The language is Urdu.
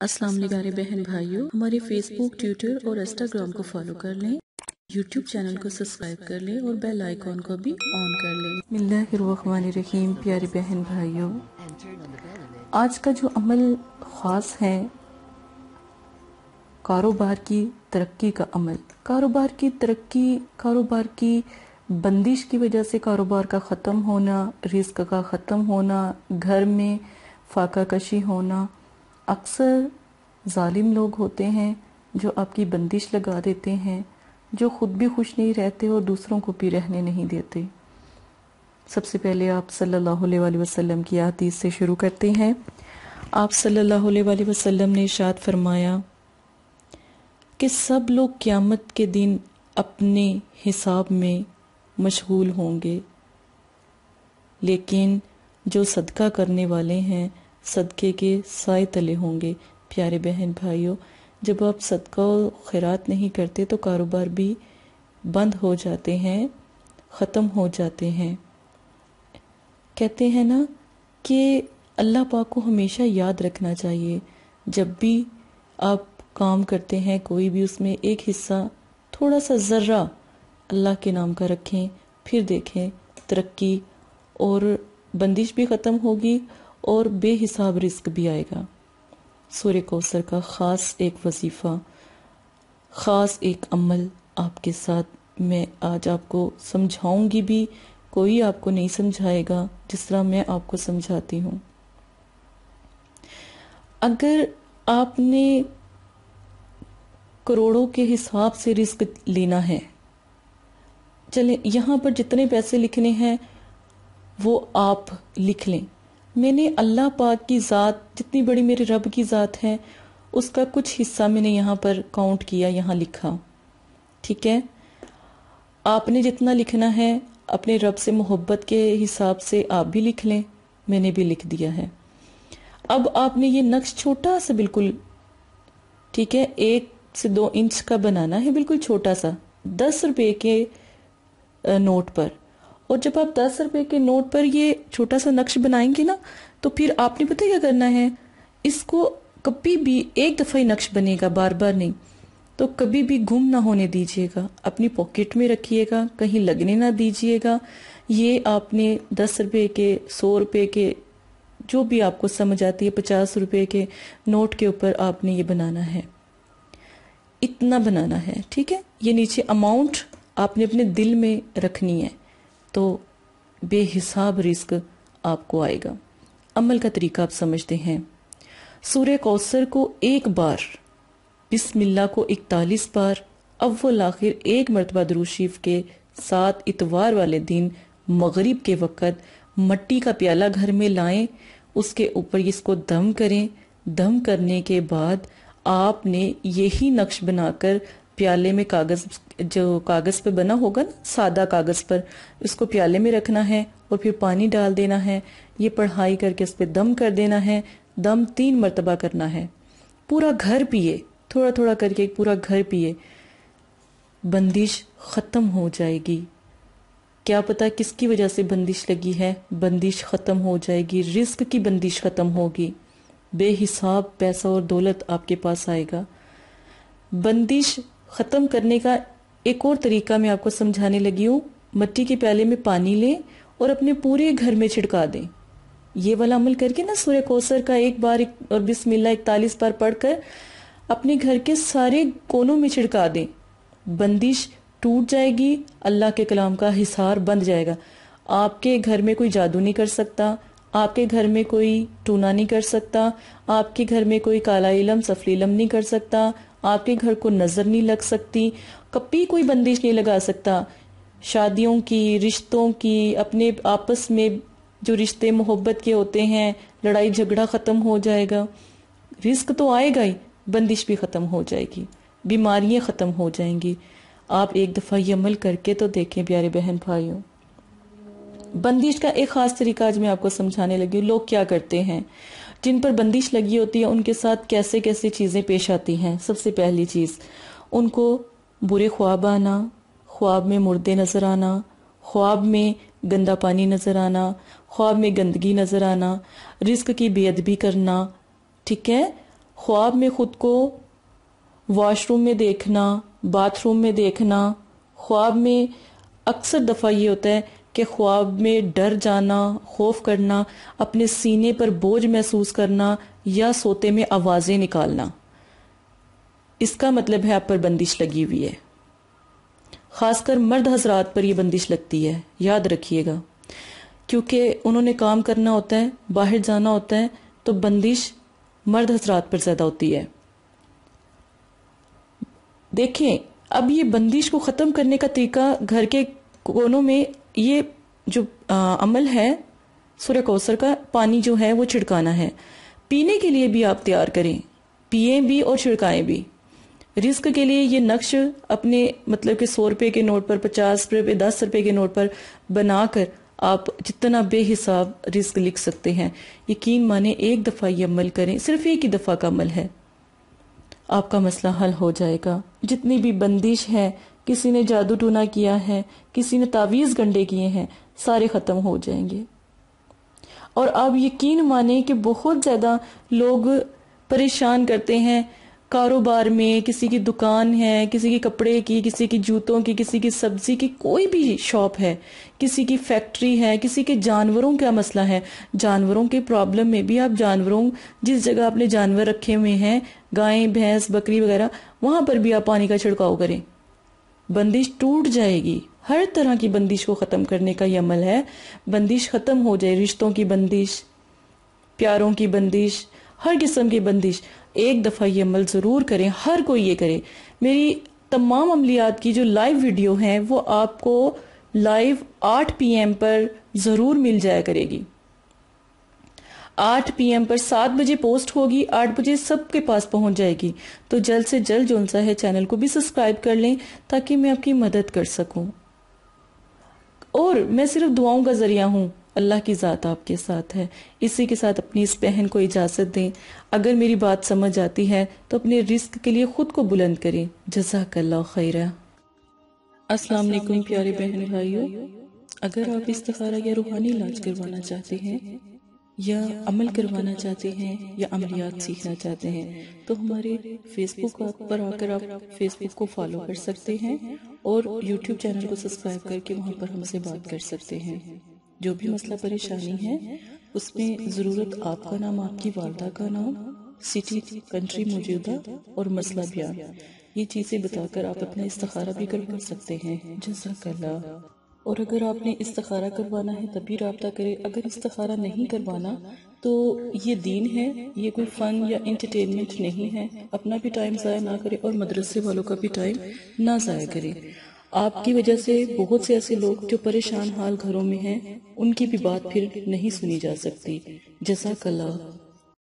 السلام علیکم پیارے بہن بھائیوں، ہمارے فیس بک، ٹویٹر اور انسٹاگرام کو فالو کر لیں، یوٹیوب چینل کو سبسکرائب کر لیں اور بیل آئیکن کو بھی آن کر لیں۔ بسم اللہ الرحمن الرحیم۔ پیارے بہن بھائیوں، آج کا جو عمل خاص ہے کاروبار کی ترقی کا عمل، کاروبار کی ترقی، کاروبار کی بندش کی وجہ سے کاروبار کا ختم ہونا، رزق کا ختم ہونا، گھر میں فاقہ کشی ہونا۔ اکثر ظالم لوگ ہوتے ہیں جو آپ کی بندش لگا دیتے ہیں، جو خود بھی خوش نہیں رہتے اور دوسروں کو بھی رہنے نہیں دیتے۔ سب سے پہلے آپ صلی اللہ علیہ وآلہ وسلم کی حدیث سے شروع کرتے ہیں۔ آپ صلی اللہ علیہ وآلہ وسلم نے ارشاد فرمایا کہ سب لوگ قیامت کے دن اپنے حساب میں مشغول ہوں گے، لیکن جو صدقہ کرنے والے ہیں صدقے کے سائے تلے ہوں گے۔ پیارے بہن بھائیوں، جب آپ صدقہ و خیرات نہیں کرتے تو کاروبار بھی بند ہو جاتے ہیں، ختم ہو جاتے ہیں۔ کہتے ہیں نا کہ اللہ پاک کو ہمیشہ یاد رکھنا چاہیے، جب بھی آپ کام کرتے ہیں کوئی بھی اس میں ایک حصہ تھوڑا سا ذرہ اللہ کے نام کا رکھیں، پھر دیکھیں ترقی اور بندش بھی ختم ہوگی اور بے حساب رزق بھی آئے گا۔ سورہ کوثر کا خاص ایک وظیفہ، خاص ایک عمل آپ کے ساتھ میں آج آپ کو سمجھاؤں گی بھی، کوئی آپ کو نہیں سمجھائے گا جس طرح میں آپ کو سمجھاتی ہوں۔ اگر آپ نے کروڑوں کے حساب سے رزق لینا ہے، چلیں یہاں پر جتنے پیسے لکھنے ہیں وہ آپ لکھ لیں۔ میں نے اللہ پاک کی ذات، جتنی بڑی میرے رب کی ذات ہے، اس کا کچھ حصہ میں نے یہاں پر کاؤنٹ کیا، یہاں لکھا، ٹھیک ہے؟ آپ نے جتنا لکھنا ہے اپنے رب سے محبت کے حساب سے آپ بھی لکھ لیں، میں نے بھی لکھ دیا ہے۔ اب آپ نے یہ نقش چھوٹا سا بالکل، ٹھیک ہے، 1 سے 2 انچ کا بنانا ہے، بالکل چھوٹا سا، 10 روپے کے نوٹ پر۔ اور جب آپ 10 روپے کے نوٹ پر یہ چھوٹا سا نقش بنائیں گے نا، تو پھر آپ نے پتہ کیا کرنا ہے، اس کو کبھی بھی ایک دفعہ ہی نقش بنے گا، بار بار نہیں، تو کبھی بھی گم نہ ہونے دیجیے گا، اپنی پاکٹ میں رکھیے گا، کہیں لگنے نہ دیجیے گا۔ یہ آپ نے 10 روپے کے، 100 روپے کے، جو بھی آپ کو سمجھ آتی ہے، 50 روپے کے نوٹ کے اوپر آپ نے یہ بنانا ہے، اتنا بنانا ہے، ٹھیک ہے؟ یہ نیچے اماؤنٹ آپ نے اپنے دل میں رکھنی ہے، تو بے حساب رزق آپ کو آئے گا۔ عمل کا طریقہ آپ سمجھتے ہیں۔ سورہ کوثر کو 1 بار، بسم اللہ کو 41 بار، اول آخر 1 مرتبہ درود شریف کے ساتھ اتوار والے دن مغرب کے وقت مٹی کا پیالہ گھر میں لائیں، اس کے اوپر اس کو دم کریں۔ دم کرنے کے بعد آپ نے یہی نقش بنا کر پیالے میں کاغذ پہ بنا ہوگا نا، سادہ کاغذ پر، اس کو پیالے میں رکھنا ہے اور پھر پانی ڈال دینا ہے، یہ پڑھائی کر کے اس پہ دم کر دینا ہے۔ دم 3 مرتبہ کرنا ہے، پورا گھر پیے، تھوڑا تھوڑا کر کے پورا گھر پیے، بندش ختم ہو جائے گی۔ کیا پتا کس کی وجہ سے بندش لگی ہے، بندش ختم ہو جائے گی، رزق کی بندش ختم ہوگی، بے حساب پیسہ اور دولت آپ کے پاس آئے گا۔ بندش ختم کرنے کا ایک اور طریقہ میں آپ کو سمجھانے لگی ہوں۔ مٹی کے پیالے میں پانی لیں اور اپنے پورے گھر میں چھڑکا دیں۔ یہ والا عمل کر کے نا، سورہ کوثر کا 1 بار اور بسم اللہ 41 بار پڑھ کر اپنے گھر کے سارے کونوں میں چھڑکا دیں، بندش ٹوٹ جائے گی، اللہ کے کلام کا حصار بند جائے گا۔ آپ کے گھر میں کوئی جادو نہیں کر سکتا، آپ کے گھر میں کوئی ٹونا نہیں کر سکتا، آپ کے گھر میں کوئی کالا علم، سفلی علم نہیں کر سکتا، آپ کے گھر کو نظر نہیں لگ سکتی، کبھی کوئی بندش نہیں لگا سکتا۔ شادیوں کی، رشتوں کی، اپنے آپس میں جو رشتے محبت کے ہوتے ہیں، لڑائی جھگڑا ختم ہو جائے گا، رزق تو آئے گا ہی، بندش بھی ختم ہو جائے گی، بیماریاں ختم ہو جائیں گی۔ آپ ایک دفعہ یہ عمل کر کے تو دیکھیں پیارے بہن بھائیوں۔ بندش کا ایک خاص طریقہ آج میں آپ کو سمجھانے لگی ہوں۔ لوگ کیا کرتے ہیں، جن پر بندش لگی ہوتی ہے ان کے ساتھ کیسے کیسے چیزیں پیش آتی ہیں۔ سب سے پہلی چیز، ان کو برے خواب آنا، خواب میں مردے نظر آنا، خواب میں گندا پانی نظر آنا، خواب میں گندگی نظر آنا، رزق کی بے ادبی کرنا، ٹھیک ہے، خواب میں خود کو واش روم میں دیکھنا، باتھ روم میں دیکھنا، خواب میں اکثر دفعہ یہ ہوتا ہے کہ خواب میں ڈر جانا، خوف کرنا، اپنے سینے پر بوجھ محسوس کرنا یا سوتے میں آوازیں نکالنا، اس کا مطلب ہے آپ پر بندش لگی ہوئی ہے۔ خاص کر مرد حضرات پر یہ بندش لگتی ہے، یاد رکھیے گا، کیونکہ انہوں نے کام کرنا ہوتا ہے، باہر جانا ہوتا ہے، تو بندش مرد حضرات پر زیادہ ہوتی ہے۔ دیکھیں اب یہ بندش کو ختم کرنے کا طریقہ گھر کے کونوں میں یہ جو عمل ہے سورہ کوثر کا پانی جو ہے وہ چھڑکانا ہے۔ پینے کے لیے بھی آپ تیار کریں، پیئیں بھی اور چھڑکائیں بھی۔ رزق کے لیے یہ نقش اپنے مطلب کہ 100 روپے کے نوٹ پر، 50 روپے، 10 روپے کے نوٹ پر بنا کر آپ جتنا بے حساب رزق لکھ سکتے ہیں۔ یقین مانیں ایک دفعہ یہ عمل کریں، صرف ایک ہی دفعہ کا عمل ہے، آپ کا مسئلہ حل ہو جائے گا۔ جتنی بھی بندش ہے، کسی نے جادو ٹونا کیا ہے، کسی نے تعویذ گنڈے کیے ہیں، سارے ختم ہو جائیں گے۔ اور آپ یقین مانیں کہ بہت زیادہ لوگ پریشان کرتے ہیں کاروبار میں، کسی کی دکان ہے، کسی کی کپڑے کی، کسی کی جوتوں کی، کسی کی سبزی کی، کوئی بھی شاپ ہے، کسی کی فیکٹری ہے، کسی کے جانوروں کا مسئلہ ہے، جانوروں کے پرابلم میں بھی آپ جانوروں جس جگہ آپ نے جانور رکھے ہوئے ہیں، گائیں، بھینس، بکری وغیرہ، وہاں پر بھی آپ پانی کا چھڑکاؤ کریں، بندش ٹوٹ جائے گی۔ ہر طرح کی بندش کو ختم کرنے کا یہ عمل ہے، بندش ختم ہو جائے، رشتوں کی بندش، پیاروں کی بندش، ہر قسم کی بندش۔ ایک دفعہ یہ عمل ضرور کریں، ہر کوئی یہ کرے۔ میری تمام عملیات کی جو لائیو ویڈیو ہیں وہ آپ کو لائیو 8 PM پر ضرور مل جایا کرے گی۔ 8 PM پر 7 بجے پوسٹ ہوگی، 8 بجے سب کے پاس پہنچ جائے گی۔ تو جلد سے جلد جو سا ہے چینل کو بھی سبسکرائب کر لیں تاکہ میں آپ کی مدد کر سکوں۔ اور میں صرف دعاؤں کا ذریعہ ہوں، اللہ کی ذات آپ کے ساتھ ہے۔ اسی کے ساتھ اپنی اس بہن کو اجازت دیں، اگر میری بات سمجھ آتی ہے تو اپنے رزق کے لیے خود کو بلند کریں۔ جزاک اللہ خیرہ۔ السلام علیکم پیارے بہن بھائیوں، اگر آپ استخارہ یا روحانی علاج کروانا چاہتے ہیں یا عمل کروانا چاہتے ہیں یا عملیات سیکھنا چاہتے ہیں تو ہمارے فیس بک پر آ کر آپ فیس بک کو فالو کر سکتے ہیں اور یوٹیوب چینل کو سبسکرائب کر کے وہاں پر ہم سے بات کر سکتے ہیں۔ جو بھی مسئلہ پریشانی ہے اس میں ضرورت آپ کا نام، آپ کی والدہ کا نام، سٹی، کنٹری موجودہ اور مسئلہ بیان، یہ چیزیں بتا کر آپ اپنا استخارہ بھی کروا سکتے ہیں۔ جزاک اللہ۔ اور اگر آپ نے استخارہ کروانا ہے تب بھی رابطہ کریں، اگر استخارہ نہیں کروانا تو یہ دین ہے، یہ کوئی فن یا انٹرٹینمنٹ نہیں ہے۔ اپنا بھی ٹائم ضائع نہ کریں اور مدرسے والوں کا بھی ٹائم نہ ضائع کریں۔ آپ کی وجہ سے بہت سے ایسے لوگ جو پریشان حال گھروں میں ہیں ان کی بھی بات پھر نہیں سنی جا سکتی۔ جزاک اللہ۔